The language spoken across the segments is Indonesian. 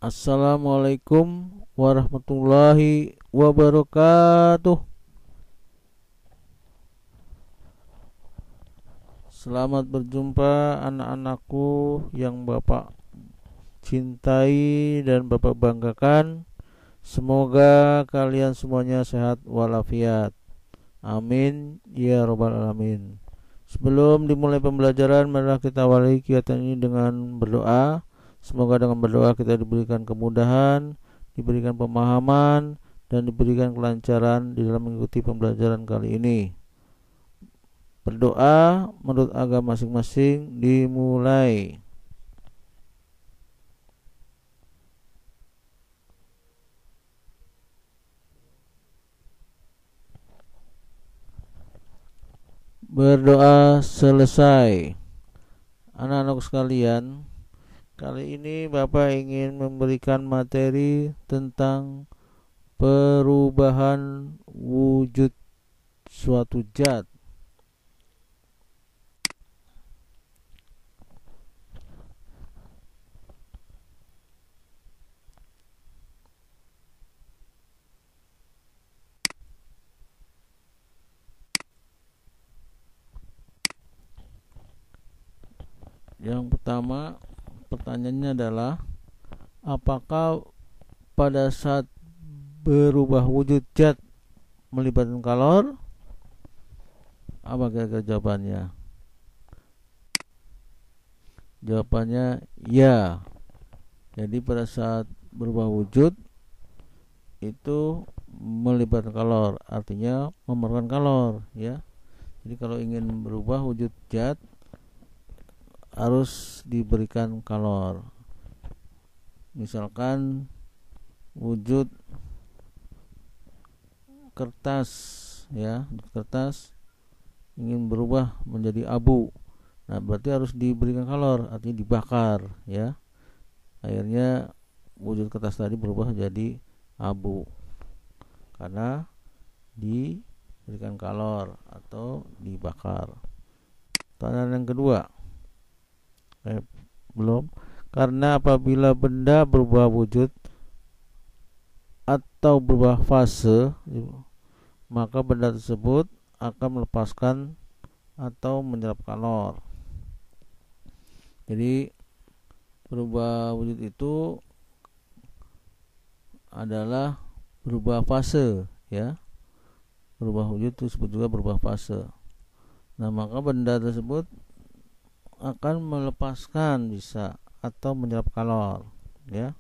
Assalamualaikum warahmatullahi wabarakatuh. Selamat berjumpa anak-anakku yang Bapak cintai dan Bapak banggakan. Semoga kalian semuanya sehat walafiat. Amin ya robbal alamin. Sebelum dimulai pembelajaran, marilah kita awali kegiatan ini dengan berdoa. Semoga dengan berdoa kita diberikan kemudahan, diberikan pemahaman, dan diberikan kelancaran di dalam mengikuti pembelajaran kali ini. Berdoa menurut agama masing-masing dimulai. Berdoa selesai. Anak-anak sekalian, kali ini Bapak ingin memberikan materi tentang perubahan wujud suatu zat. Yang pertama, pertanyaannya adalah apakah pada saat berubah wujud zat melibatkan kalor? Apa kira-kira jawabannya? Jawabannya ya. Jadi pada saat berubah wujud itu melibatkan kalor, artinya memerlukan kalor, ya. Jadi kalau ingin berubah wujud zat harus diberikan kalor. Misalkan wujud kertas, ya, kertas ingin berubah menjadi abu. Nah, berarti harus diberikan kalor, artinya dibakar, ya. Akhirnya wujud kertas tadi berubah jadi abu karena diberikan kalor atau dibakar. Pertanyaan yang kedua, belum. Karena apabila benda berubah wujud atau berubah fase, maka benda tersebut akan melepaskan atau menyerap kalor. Jadi berubah wujud itu adalah berubah fase, ya. Berubah wujud itu disebut juga berubah fase. Nah, maka benda tersebut akan melepaskan bisa atau menyerap kalor, ya.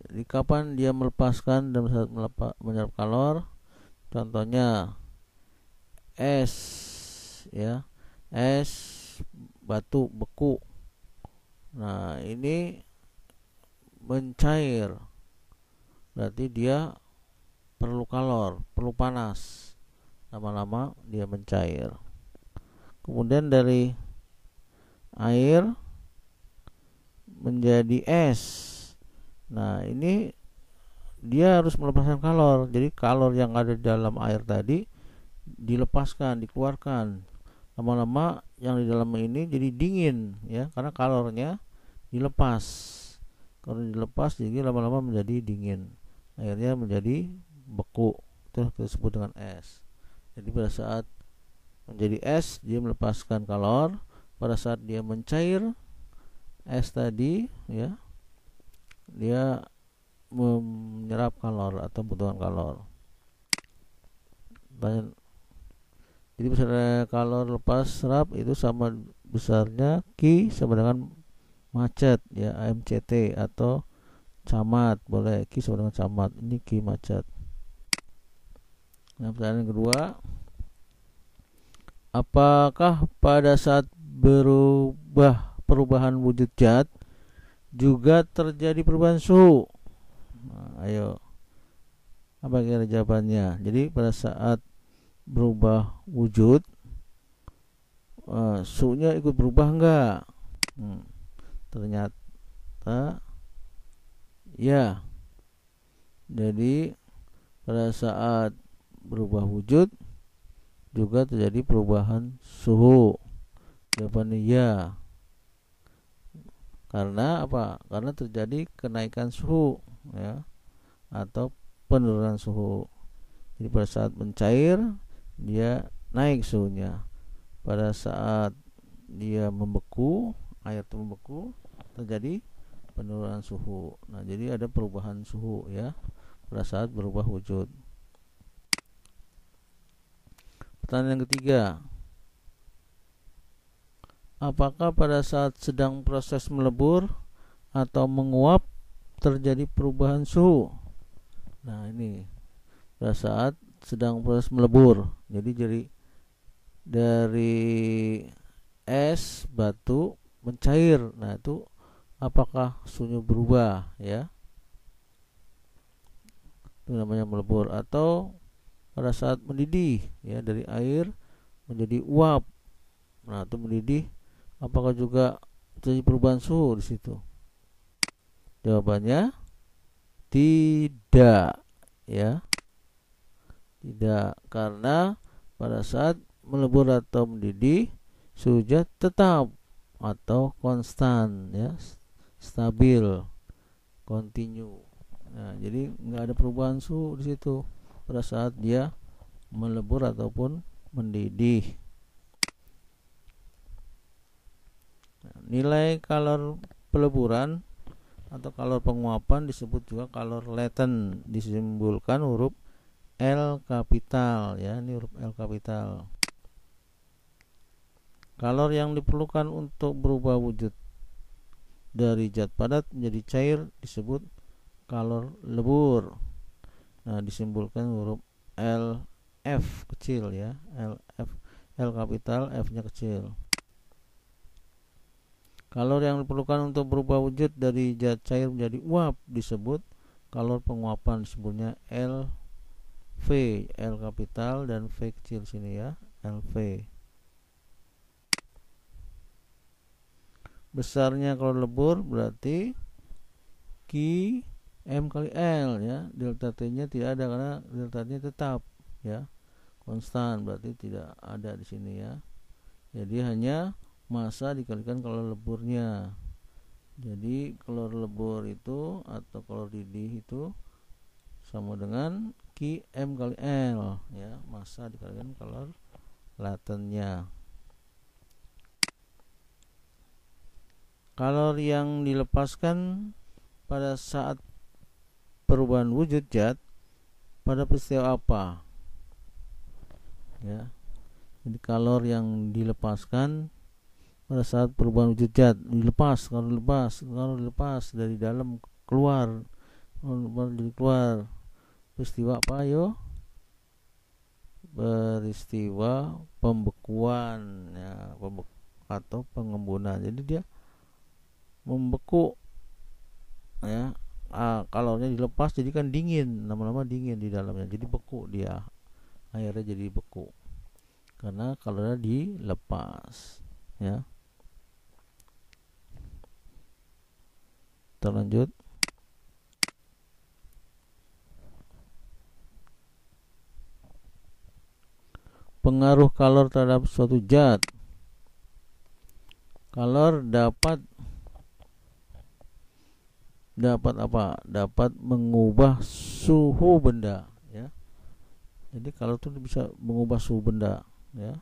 Jadi kapan dia melepaskan dan menyerap kalor? Contohnya es, ya. Es, batu, beku. Nah, ini mencair. Berarti dia perlu kalor, perlu panas. Lama-lama dia mencair. Kemudian dari air menjadi es. Nah, ini dia harus melepaskan kalor. Jadi kalor yang ada di dalam air tadi dilepaskan, dikeluarkan. Lama-lama yang di dalam ini jadi dingin, ya, karena kalornya dilepas. Kalau dilepas jadi lama-lama menjadi dingin. Akhirnya menjadi beku. Itu kita sebut dengan es. Jadi pada saat menjadi es dia melepaskan kalor. Pada saat dia mencair es tadi, ya, dia menyerap kalor atau membutuhkan kalor. Jadi besarnya kalor lepas serap itu sama besarnya Q sama dengan macet, ya, AMCT atau camat, boleh Q sama dengan camat. Ini Q macet. Nah, pertanyaan kedua, apakah pada saat perubahan wujud zat juga terjadi perubahan suhu? Nah, ayo, apa kira jawabannya? Jadi pada saat berubah wujud, suhunya ikut berubah enggak? Ternyata ya. Jadi pada saat berubah wujud juga terjadi perubahan suhu? Jawabannya ya. Karena apa? Karena terjadi kenaikan suhu, ya, atau penurunan suhu. Jadi pada saat mencair dia naik suhunya. Pada saat dia membeku, air itu membeku, terjadi penurunan suhu. Nah, jadi ada perubahan suhu, ya, pada saat berubah wujud. Pertanyaan yang ketiga, apakah pada saat sedang proses melebur atau menguap terjadi perubahan suhu? Nah, ini pada saat sedang proses melebur. Jadi dari es batu mencair. Nah, itu apakah suhunya berubah, ya? Itu namanya melebur. Atau pada saat mendidih, ya, dari air menjadi uap. Nah, itu mendidih, apakah juga terjadi perubahan suhu di situ? Jawabannya tidak, ya. Tidak, karena pada saat melebur atau mendidih suhunya tetap atau konstan, ya, stabil, continue. Nah, jadi nggak ada perubahan suhu di situ pada saat dia melebur ataupun mendidih. Nah, nilai kalor peleburan atau kalor penguapan disebut juga kalor latent, disimbolkan huruf L kapital, ya, ini huruf L kapital. Kalor yang diperlukan untuk berubah wujud dari zat padat menjadi cair disebut kalor lebur. Nah, disimbolkan huruf L F kecil, ya, L kapital, F-nya kecil. Kalor yang diperlukan untuk berubah wujud dari zat cair menjadi uap disebut kalor penguapan, disebutnya LV, L kapital dan V kecil sini, ya, LV. Besarnya kalor lebur berarti Q M kali L, ya. Delta T-nya tidak ada karena delta T-nya tetap, ya, konstan, berarti tidak ada di sini, ya. Jadi hanya massa dikalikan kalor leburnya. Jadi kalor lebur itu atau kalor didih itu sama dengan Q M kali L, ya, massa dikalikan kalor latennya. Kalor yang dilepaskan pada saat perubahan wujud zat pada peristiwa apa, ya? Jadi kalor yang dilepaskan pada saat perubahan wujud zat, kalau dilepas dari dalam keluar, dari keluar, peristiwa apa, yo? Peristiwa pembekuan, ya, atau pengembunan. Jadi dia membeku, ya. Kalornya dilepas jadi kan dingin, lama-lama dingin di dalamnya, jadi beku dia, airnya jadi beku karena kalornya dilepas, ya. Kita lanjut. Pengaruh kalor terhadap suatu zat. Kalor dapat apa? Dapat mengubah suhu benda, ya. Jadi kalor itu bisa mengubah suhu benda, ya.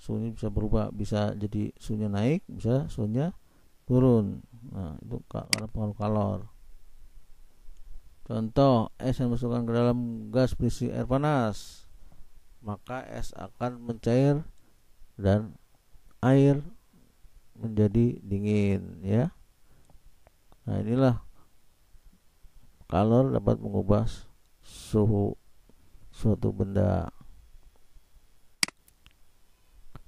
Suhunya bisa berubah, bisa jadi suhunya naik, bisa suhunya turun. Nah, itu karena pengaruh kalor. Contoh, es yang dimasukkan ke dalam gas berisi air panas, maka es akan mencair dan air menjadi dingin, ya. Nah, inilah kalor dapat mengubah suhu suatu benda.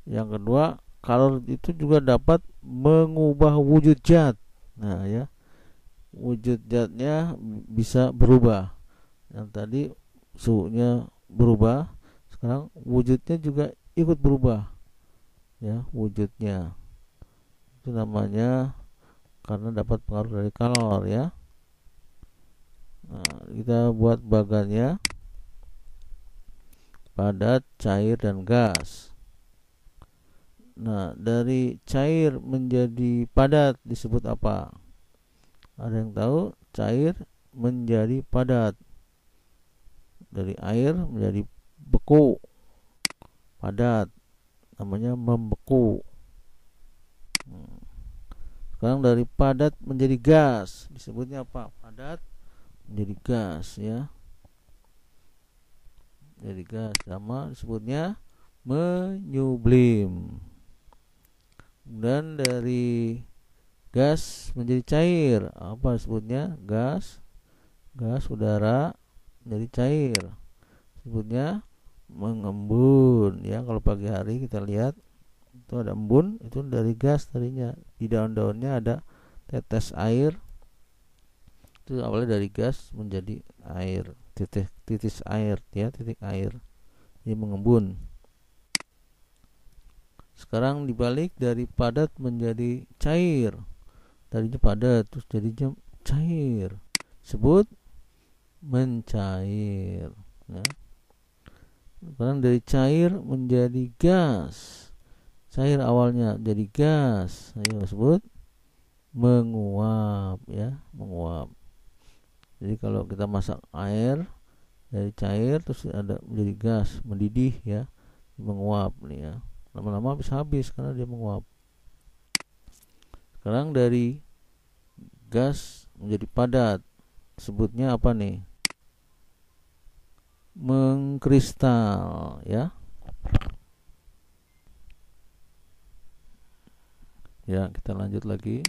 Yang kedua, kalor itu juga dapat mengubah wujud zat. Nah, ya, wujud zatnya bisa berubah. Yang tadi suhunya berubah, sekarang wujudnya juga ikut berubah, ya, wujudnya. Itu namanya karena dapat pengaruh dari kalor, ya. Nah, kita buat bagannya. padat, cair, dan gas. Nah, dari cair menjadi padat disebut apa? Ada yang tahu? Cair menjadi padat. Dari air menjadi beku, padat, namanya membeku. Sekarang dari padat menjadi gas disebutnya apa? Padat menjadi gas, ya. Jadi gas sama disebutnya menyublim. Dan dari gas menjadi cair, apa disebutnya? Gas udara menjadi cair, disebutnya mengembun, ya. Kalau pagi hari kita lihat itu ada embun, itu dari gas tadinya. Di daun-daunnya ada tetes air, itu awalnya dari gas menjadi air, titis air, ya, titik air, jadi mengembun. Sekarang dibalik, dari padat menjadi cair. Tadinya padat terus jadinya cair, sebut mencair, ya. Sekarang dari cair menjadi gas. Cair awalnya jadi gas, ayo sebut menguap, ya, menguap. Jadi kalau kita masak air dari cair terus ada menjadi gas, mendidih, ya, menguap nih, ya. Lama-lama habis karena dia menguap. Sekarang dari gas menjadi padat, sebutnya apa nih? Mengkristal, ya. Ya, kita lanjut lagi.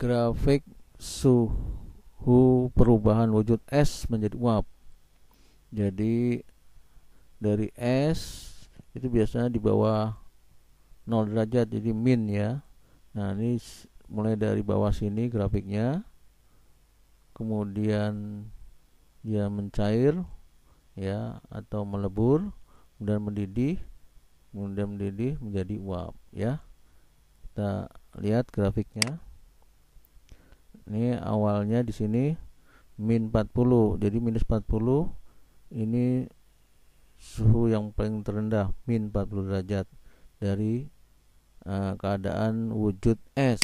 Grafik suhu perubahan wujud es menjadi uap. Jadi dari es itu biasanya di bawah 0 derajat, jadi min, ya. Nah, ini mulai dari bawah sini grafiknya, kemudian dia mencair, ya, atau melebur, kemudian mendidih menjadi uap, ya. Kita lihat grafiknya. Ini awalnya di sini min 40, jadi minus 40 ini suhu yang paling terendah, min 40 derajat dari keadaan wujud es,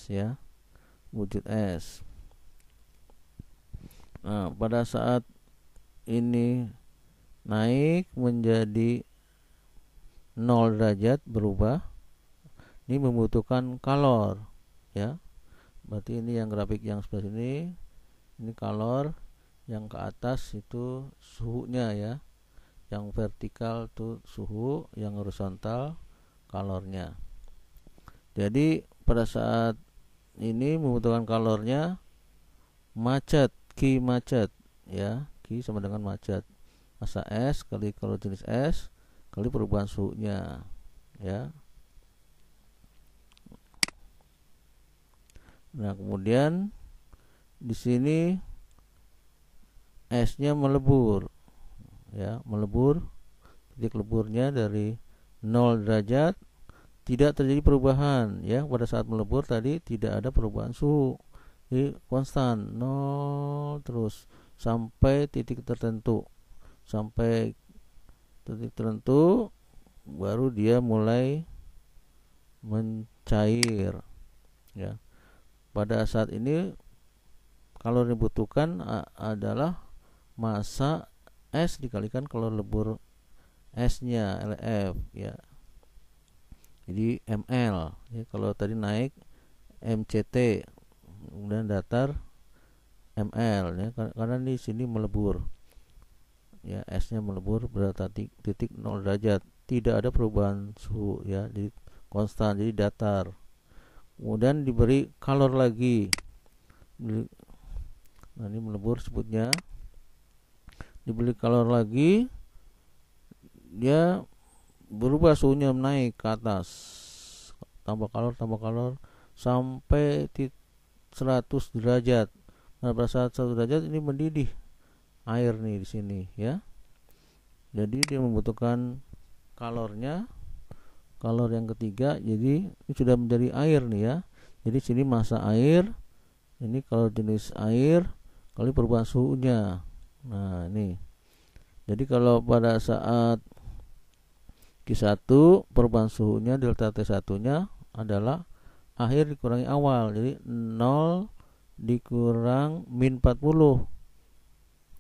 ya, wujud es. Nah, pada saat ini naik menjadi 0 derajat, berubah, ini membutuhkan kalor, ya. Berarti ini yang grafik yang sebelah sini, ini kalor, yang ke atas itu suhunya, ya. Yang vertikal itu suhu, yang horizontal kalornya. Jadi pada saat ini membutuhkan kalornya macet, Q macet, ya. Q sama dengan macet. Massa es kali kalor jenis es kali perubahan suhunya, ya. Nah, kemudian di sini esnya melebur, ya, melebur. Titik leburnya dari 0 derajat, tidak terjadi perubahan, ya. Pada saat melebur tadi tidak ada perubahan suhu, jadi konstan 0 terus sampai titik tertentu. Sampai titik tertentu baru dia mulai mencair, ya. Pada saat ini kalor yang dibutuhkan adalah massa es dikalikan kalor lebur esnya, LF, ya. Jadi ml, ya. Kalau tadi naik mct, kemudian datar ml, ya, karena di sini melebur, ya, esnya melebur berada titik 0 derajat, tidak ada perubahan suhu, ya, jadi konstan, jadi datar. Kemudian diberi kalor lagi, nah ini melebur sebutnya, diberi kalor lagi, dia berubah suhunya naik ke atas, tambah kalor sampai 100 derajat. Nah, pada saat 100 derajat ini mendidih air nih di sini, ya. Jadi dia membutuhkan kalornya, kalor yang ketiga, jadi ini sudah menjadi air nih, ya. Jadi sini massa air, ini kalor jenis air, kali perubahan suhunya. Nah ini, jadi kalau pada saat Q1 perubahan suhunya delta T1 nya adalah akhir dikurangi awal, jadi 0 dikurang min 40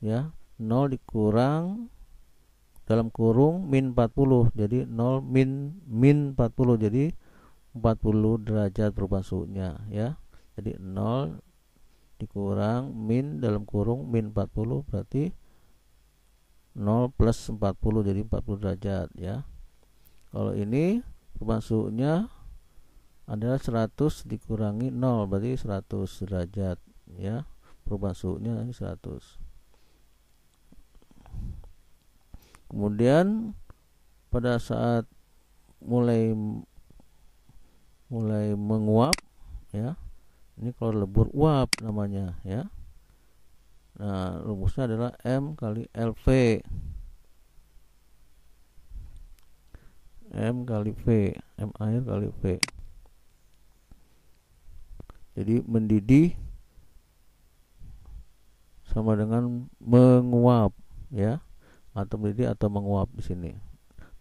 ya, 0 dikurang dalam kurung min 40, jadi 0 min 40, jadi 40 derajat perubahan suhunya ya. Jadi 0 dikurang min dalam kurung min 40 berarti 0 plus 40, jadi 40 derajat ya. Kalau ini perubahan suhunya adalah 100 dikurangi 0, berarti 100 derajat ya. Perubahan suhunya 100. Kemudian pada saat mulai menguap ya, ini kalau lebur uap namanya ya. Nah rumusnya adalah M kali LV, M kali V, M air kali V. Jadi mendidih sama dengan menguap ya, atau mendidih atau menguap di sini.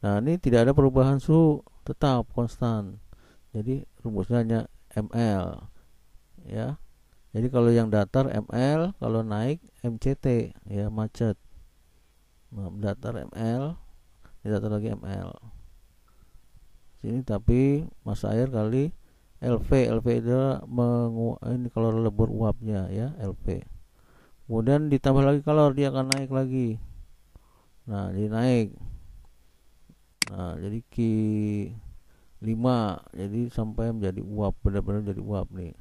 Nah ini tidak ada perubahan suhu, tetap konstan. Jadi rumusnya hanya ml ya. Jadi kalau yang datar ml, kalau naik mct ya, macet. Nah, datar ml, datar lagi ml. Sini tapi massa air kali LV, LV itu ini kalau lebur uapnya ya, LV. Kemudian ditambah lagi kalor, dia akan naik lagi. Nah, jadi naik. Nah, jadi Q5, jadi sampai menjadi uap, benar-benar jadi uap nih.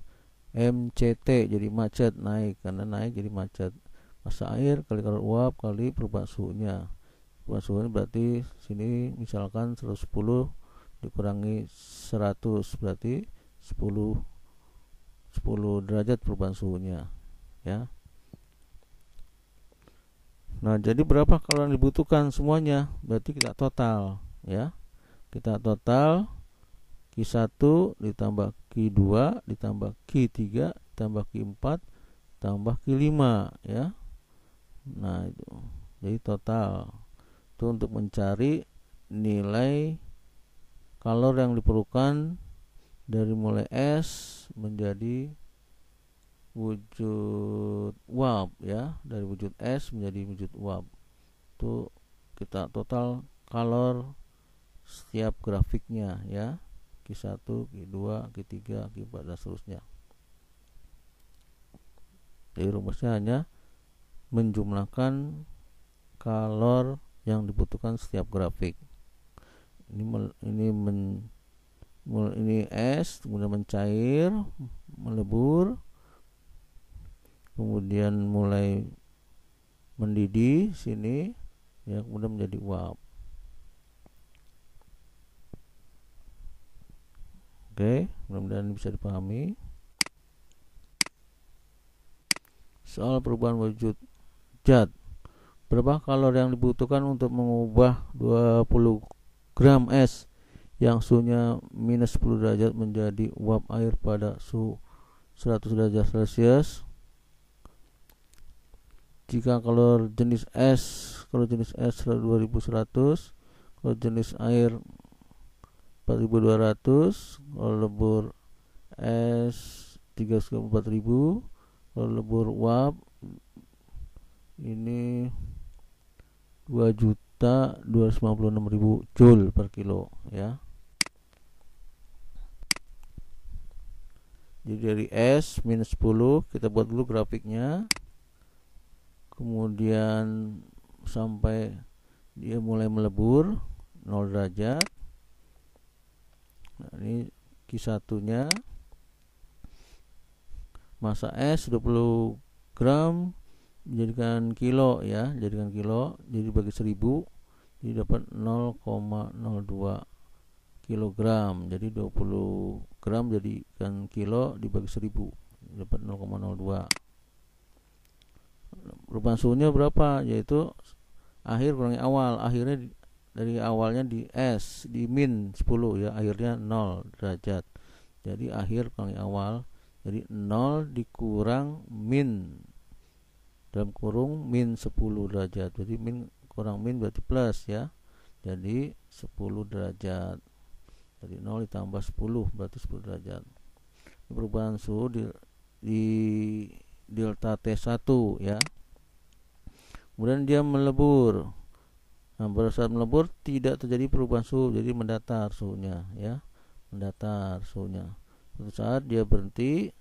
MCT jadi macet, naik, karena naik jadi macet. Massa air kali kalor uap kali perubahan suhunya. Perubahan suhunya berarti sini misalkan 110 dikurangi 100 berarti 10 derajat perubahan suhunya ya. Nah jadi berapa kalori yang dibutuhkan semuanya, berarti kita total ya, kita total Q1 ditambah Q2 ditambah Q3 ditambah Q4 tambah Q5 ya. Nah itu jadi total itu untuk mencari nilai kalor yang diperlukan dari mulai es menjadi wujud uap ya, dari wujud es menjadi wujud uap. Itu kita total kalor setiap grafiknya ya, Q1, Q2, Q3, Q4 dan seterusnya. Jadi rumusnya hanya menjumlahkan kalor yang dibutuhkan setiap grafik. Ini es, kemudian mencair, melebur, kemudian mulai mendidih sini ya, kemudian menjadi uap. Oke, mudah-mudahan bisa dipahami. Soal perubahan wujud zat, berapa kalori yang dibutuhkan untuk mengubah 20 gram es yang suhunya minus 10 derajat menjadi uap air pada suhu 100 derajat Celcius? Jika kalor jenis es, kalau jenis es 2100, kalau jenis air 4200, kalau lebur es 34000, kalau lebur uap ini 2.256.000 joule per kilo ya. Jadi dari es minus 10 kita buat dulu grafiknya, kemudian sampai dia mulai melebur 0 derajat. Nah, ini Q1 nya, massa es 20 gram dijadikan kilo ya, jadikan kilo, jadi bagi 1000 jadi dapat 0,02 kilogram. Jadi 20 gram jadikan kilo dibagi 1000 dapat 0,02. Perubahan suhunya berapa, yaitu akhir kurangi awal. Akhirnya dari awalnya di es di min 10 ya, akhirnya 0 derajat. Jadi akhir kurangi awal, jadi 0 dikurang min dalam kurung min 10 derajat. Jadi min kurang min berarti plus ya. Jadi 10 derajat. Jadi 0 ditambah 10 berarti 10 derajat. Perubahan suhu di delta T1 ya. Kemudian dia melebur. Nah, pada saat melebur tidak terjadi perubahan suhu, jadi mendatar suhunya ya. Mendatar suhunya. Suatu saat dia berhenti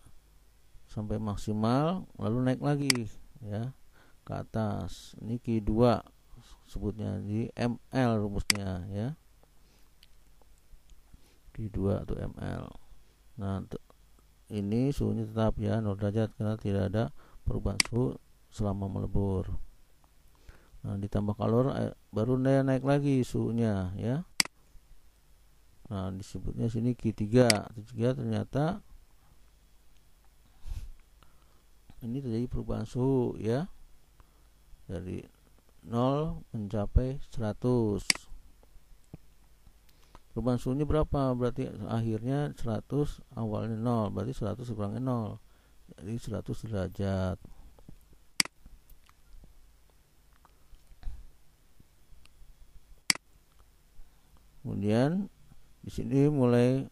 sampai maksimal lalu naik lagi ya ke atas. Ini Q2 sebutnya, di ml rumusnya ya. Q2 atau ml. Nah, ini suhunya tetap ya 0 derajat karena tidak ada perubahan suhu selama melebur. Nah, ditambah kalor baru dia naik lagi suhunya ya. Nah, disebutnya sini Q3. Q3 ternyata ini terjadi perubahan suhu ya. Dari 0 mencapai 100. Perubahan suhunya berapa? Berarti akhirnya 100, awalnya 0. Berarti 100 dikurangi 0. Jadi 100 derajat. Kemudian di sini mulai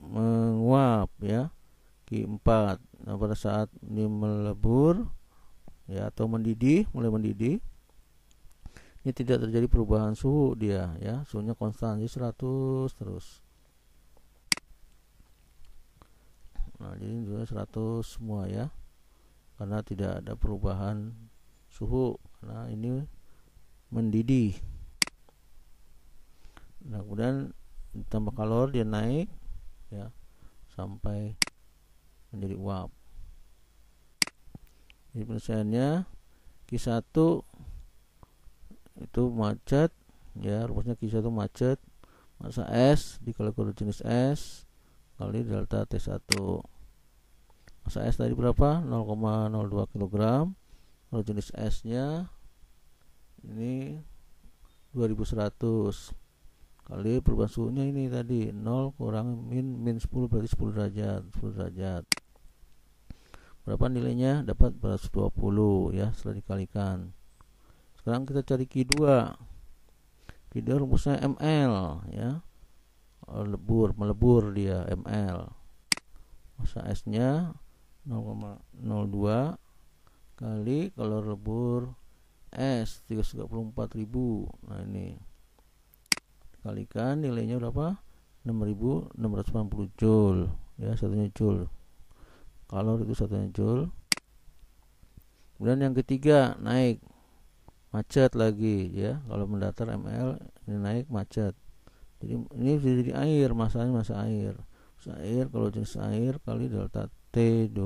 menguap ya, Q4. Nah, pada saat ini melebur ya atau mendidih, mulai mendidih, ini tidak terjadi perubahan suhu dia ya, suhunya konstan di 100 terus. Nah, jadi suhunya 100 semua ya, karena tidak ada perubahan suhu karena ini mendidih. Nah, kemudian ditambah kalor dia naik ya sampai menjadi uap. Jadi penyelesaiannya Q1 itu macet ya, rumusnya Q1 macet, massa S dikali kurang jenis S kali delta T1. Massa S tadi berapa? 0,02 kg. Kalau jenis S nya ini 2100 kali perubahan suhunya ini tadi 0 kurang min 10 berarti 10 derajat. 10 derajat. Berapa nilainya? Dapat 420 ya setelah dikalikan. Sekarang kita cari Q2. Q2 rumusnya ml ya. Melebur dia ml. Massa S nya 0,02 kali kalau lebur S 334.000. Nah, ini kalikan nilainya berapa? 6680 joule ya, satunya joule. Kalor itu satunya joule. Kemudian yang ketiga naik macet lagi ya, kalau mendatar ml ini naik macet. Jadi ini jadi air, masanya massa air. Massa air kalau jenis air kali delta T2.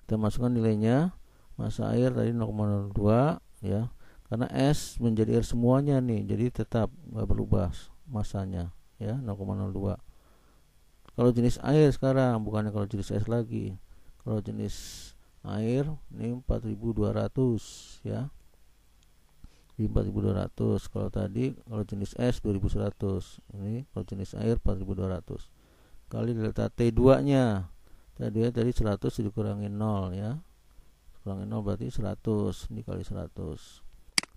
Kita masukkan nilainya. Massa air tadi 0,02 ya. Karena S menjadi air semuanya nih, jadi tetap nggak berubah masanya ya 0,02. Kalau jenis air sekarang, bukannya kalau jenis S lagi. Kalau jenis air ini 4200 ya. Di 4200. Kalau tadi kalau jenis S 2100. Ini kalau jenis air 4200. Kali delta T2 nya. Tadi 100 dikurangi 0 ya. Kurangi 0 berarti 100 dikali 100.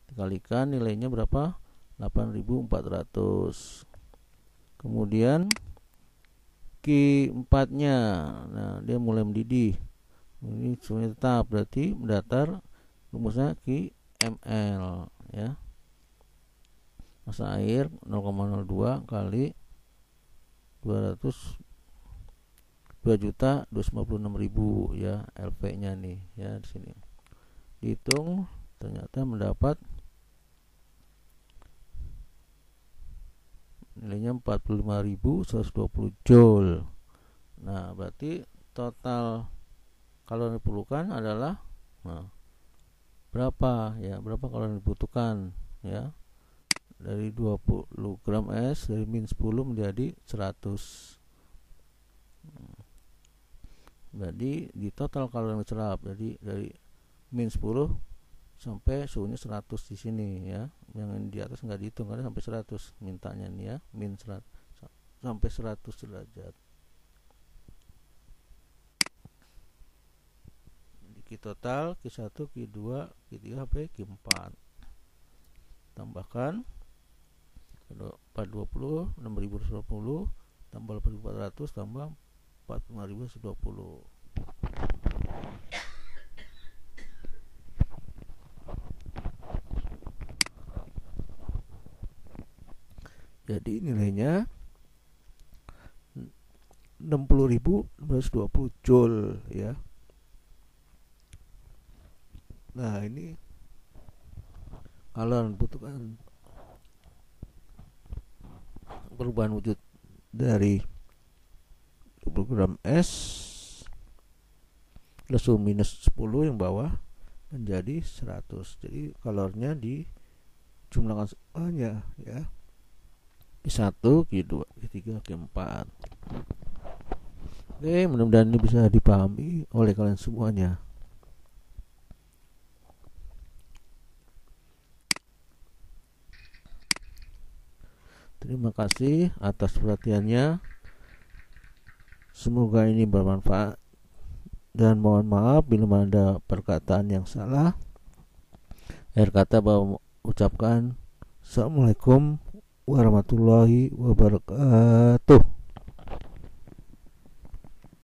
Dikalikan nilainya berapa? 8400. Kemudian Q4 nya, nah dia mulai mendidih. Ini suhunya tetap, berarti mendatar, rumusnya Q ml ya. Massa air 0,02 kali 200 2.256.000 ya, LP nya nih ya di sini. Dihitung ternyata mendapat nilainya 45.120 joule. Nah, berarti total kalori yang diperlukan adalah berapa ya? Berapa kalori yang dibutuhkan ya? Dari 20 gram es dari min 10 menjadi 100. Jadi di total kalori yang diserap, jadi dari min 10 sampai suhunya 100 di sini ya. Yang di atas nggak dihitung karena sampai 100 mintanya nih ya, min 100 sampai 100 derajat. Q total, Q1, Q2, Q3 sampai Q4. Tambahkan 420, 6.120 tambah 8.400 tambah 45.120. Jadi nilainya 60.620 joule ya. Nah, ini kalau membutuhkan perubahan wujud dari 20 gram es plus minus 10 yang bawah menjadi 100. Jadi kalornya dijumlahkan semuanya ya. Q1, Q2, Q3, Q4. Oke, mudah-mudahan ini bisa dipahami oleh kalian semuanya. Terima kasih atas perhatiannya. Semoga ini bermanfaat. Dan mohon maaf bila ada perkataan yang salah. Akhir kata bahwa ucapkan Assalamualaikum warahmatullahi wabarakatuh.